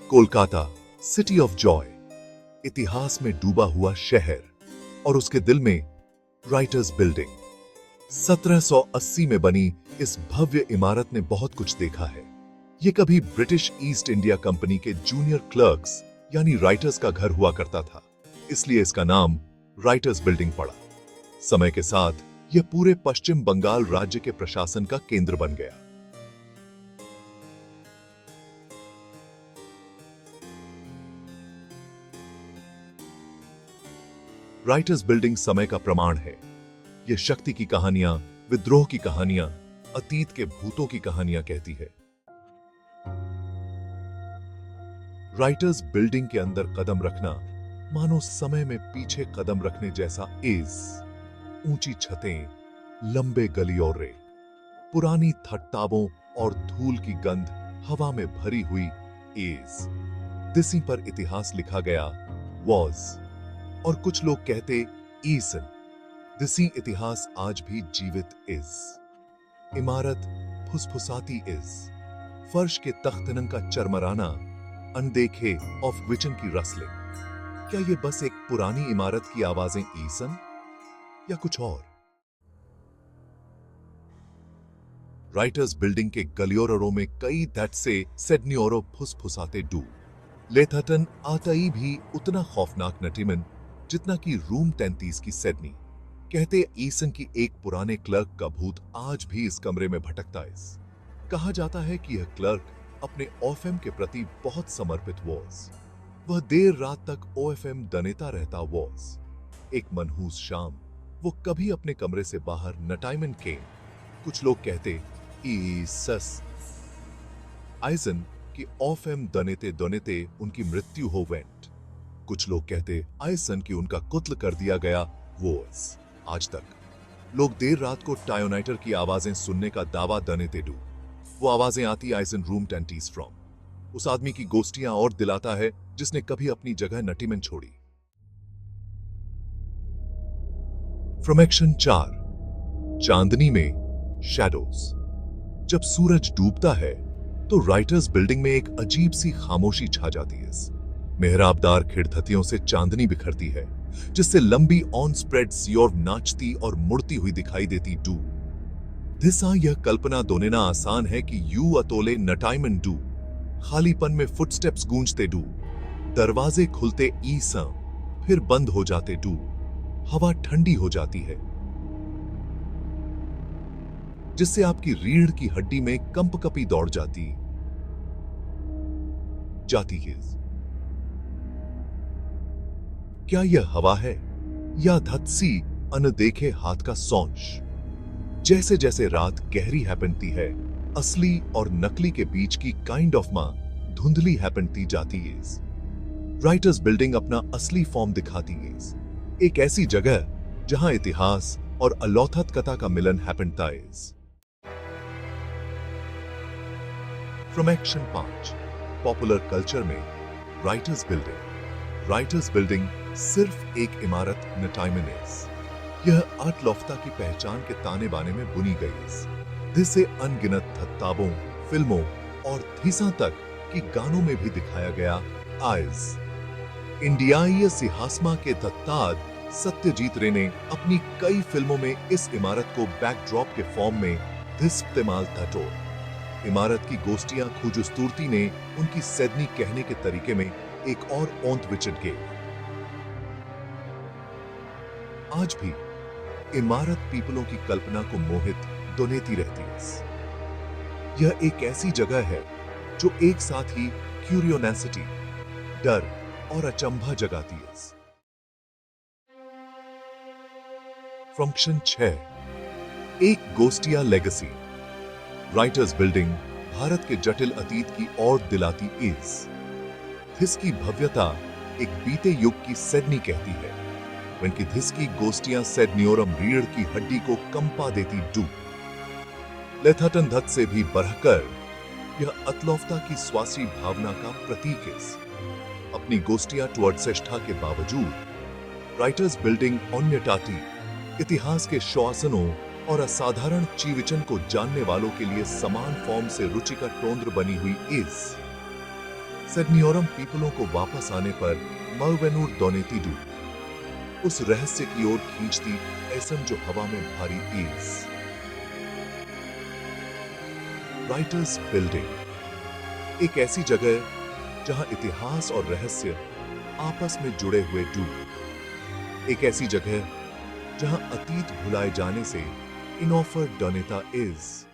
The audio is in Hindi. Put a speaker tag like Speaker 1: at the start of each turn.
Speaker 1: कोलकाता, सिटी ऑफ जॉय, इतिहास में डूबा हुआ शहर और उसके दिल में राइटर्स बिल्डिंग। 1780 में बनी इस भव्य इमारत ने बहुत कुछ देखा है। यह कभी ब्रिटिश ईस्ट इंडिया कंपनी के जूनियर क्लर्क्स यानी राइटर्स का घर हुआ करता था, इसलिए इसका नाम राइटर्स बिल्डिंग पड़ा। समय के साथ यह पूरे पश्चिम बंगाल राज्य के प्रशासन का केंद्र बन गया। राइटर्स बिल्डिंग समय का प्रमाण है। यह शक्ति की कहानियां, विद्रोह की कहानियां, अतीत के भूतों की कहानियां कहती है। राइटर्स बिल्डिंग के अंदर कदम रखना मानो समय में पीछे कदम रखने जैसा इज। ऊंची छतें, लंबे गलियोरे, पुरानी थट्टाबों और धूल की गंध हवा में भरी हुई इज। दिसी पर इतिहास लिखा गया वॉज, और कुछ लोग कहते ईसन। दिसी इतिहास आज भी जीवित इज। इमारत फुसफुसाती इज। फर्श के तख्तनंग का चरमराना, अनदेखे ऑफ विचन की रसलिंग। क्या यह बस एक पुरानी इमारत की आवाजें ईसन या कुछ और? राइटर्स बिल्डिंग के गलियोरों में कई दैट से सेडनियोरो फुसफुसाते डू। लेथर्टन आतई भी उतना खौफनाक नटीमन जितना कि रूम 33 की सिडनी। कहते ईसन की एक पुराने क्लर्क का भूत आज भी इस कमरे में भटकता है। कहा जाता है कि यह क्लर्क अपने ओएफएम के प्रति बहुत समर्पित वॉज। वह देर रात तक ओएफएम दनेता रहता वॉज। एक मनहूस शाम वो कभी अपने कमरे से बाहर नटाइमन के, कुछ लोग कहते ईसस। आइजन की ओएफएम दनेते दनेते उनकी मृत्यु हो वेंट। कुछ लोग कहते आइसन की उनका कुत्ल कर दिया गया वॉज। आज तक लोग देर रात को टायोनाइटर की आवाजें सुनने का दावा दनेते डू। वो आवाजें आती आइसन रूम 20 फ्रॉम उस आदमी की गोष्टियां और दिलाता है जिसने कभी अपनी जगह नटीमन छोड़ी। फ्रॉम एक्शन 4, चांदनी में शैडोज। जब सूरज डूबता है तो राइटर्स बिल्डिंग में एक अजीब सी खामोशी छा जाती है। मेहराबदार खिड़धतियों से चांदनी बिखरती है, जिससे लंबी ऑन स्प्रेड सियोर नाचती और मुड़ती हुई दिखाई देती डू। दिसा यह कल्पना दोनेना आसान है कि यू अतोले नटाइमन डू। खालीपन में फुटस्टेप्स गूंजते डू। दरवाजे खुलते ईसा, फिर बंद हो जाते डू। हवा ठंडी हो जाती है, जिससे आपकी रीढ़ की हड्डी में कंपकपी दौड़ जाती है। क्या यह हवा है या धत्सी अनदेखे हाथ का सौंश? जैसे जैसे रात गहरी हैपनती है, असली और नकली के बीच की काइंड ऑफ मां धुंधली हैपनती जाती है। राइटर्स बिल्डिंग अपना असली फॉर्म दिखाती है। एक ऐसी जगह जहां इतिहास और अलौकिक कथा का मिलन हैपनता है। फ्रॉम एक्शन 5, पॉपुलर कल्चर में राइटर्स बिल्डिंग। राइटर्स बिल्डिंग सिर्फ एक इमारत नटाइमन। यह आर्टलोफ्ता की पहचान के ताने बाने में बुनी गई है, जिसे अनगिनत धत्ताबों, फिल्मों और थीसा तक की गानों में भी दिखाया गया आइज। इंडियाई सिहासमा के दत्ताद सत्यजीत रे ने अपनी कई फिल्मों में इस इमारत को बैकड्रॉप के फॉर्म में इस्तेमाल टटोर। इमारत की गोष्टियां खुजुस्तूर्ती ने उनकी सिडनी कहने के तरीके में एक और ओंत विचट के। आज भी इमारत पीपलों की कल्पना को मोहित दोनेती रहती है। यह एक ऐसी जगह है जो एक साथ ही क्यूरियोसिटी, डर और अचंभा जगाती है। फंक्शन 6, एक गोस्टिया लेगेसी। राइटर्स बिल्डिंग भारत के जटिल अतीत की ओर दिलाती इज। इसकी भव्यता एक बीते युग की सिडनी कहती है, वनकी धिसकी गोष्टियां सेडनियोरम रीढ़ की हड्डी को कंपा देती डू। लेथर्टन धत से भी बढ़कर यह अतलोफ्ता की स्वासी भावना का प्रतीक है। अपनी गोष्टियां टुवर्डसेष्ठा के बावजूद राइटर्स बिल्डिंग ओन्यटाटी इतिहास के श्वासनों और असाधारण चीविचन को जानने वालों के लिए समान फॉर्म से रुचि का टोंद्र बनी हुई इज। सेडनियोरम पीपलों को वापस आने पर मरवेनूर दोनेती डू उस रहस्य की ओर खींचती ऐसम जो हवा में भारी ईज। राइटर्स बिल्डिंग एक ऐसी जगह जहां इतिहास और रहस्य आपस में जुड़े हुए डूब। एक ऐसी जगह जहां अतीत भुलाए जाने से इनऑफर डोनेता इज